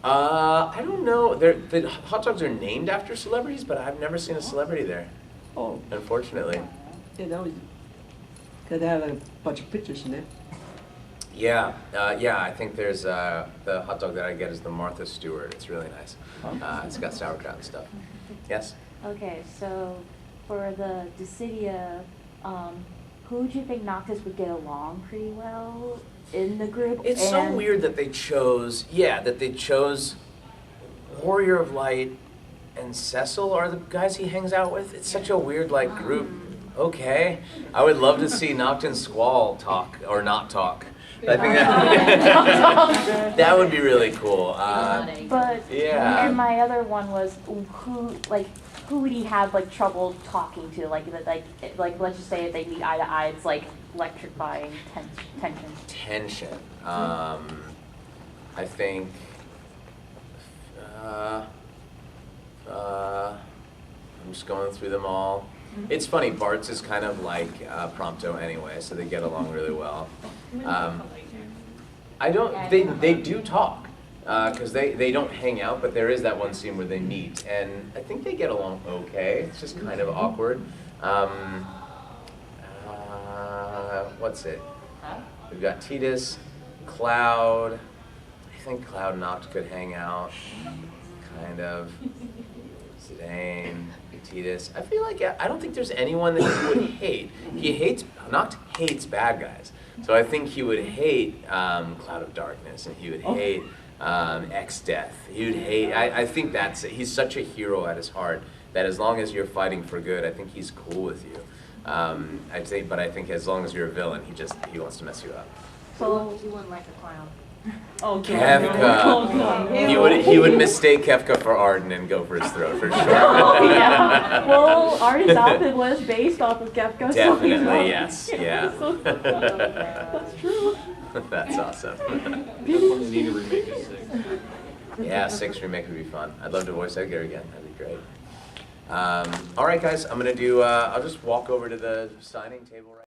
I don't know. The hot dogs are named after celebrities, but I've never seen a celebrity there. Oh. Unfortunately. Yeah, that was, because they have a bunch of pictures in there. Yeah, yeah. I think there's the hot dog that I get is the Martha Stewart. It's really nice. It's got sauerkraut and stuff. Yes. Okay, so for the Dissidia, who do you think Noctis would get along pretty well in the group? It's so weird that they chose, Warrior of Light and Cecil are the guys he hangs out with. It's such a weird, like, group. Okay. I would love to see Noct and Squall talk, or not talk. I think that would be really cool. But yeah. and my other one was who would he have like trouble talking to? Like let's just say if they meet eye to eye, it's like electrifying tension. Tension. I think. I'm just going through them all. It's funny. Bart's is kind of like Prompto anyway, so they get along really well. I don't. They do talk because they don't hang out, but there is that one scene where they meet, and I think they get along okay. It's just kind of awkward. What's it? We've got Titus, Cloud. I think Cloud and Noct could hang out, kind of. Zidane, Titus. I feel like I don't think there's anyone that he would hate. Noct hates bad guys. So I think he would hate Cloud of Darkness, and he would hate X-Death. He would hate, I think that's it. He's such a hero at his heart that as long as you're fighting for good, I think he's cool with you. But I think as long as you're a villain, he wants to mess you up. So you wouldn't like a clown. Oh, Kefka. He would mistake Kefka for Arden and go for his throat for sure. Oh, yeah. Well, Arden's outfit was based off of Kefka. Definitely, yes. Yeah. That's true. That's awesome. Need to remake it 6. Yeah, 6 remake would be fun. I'd love to voice Edgar again. That'd be great. All right, guys. I'm gonna do. I'll just walk over to the signing table right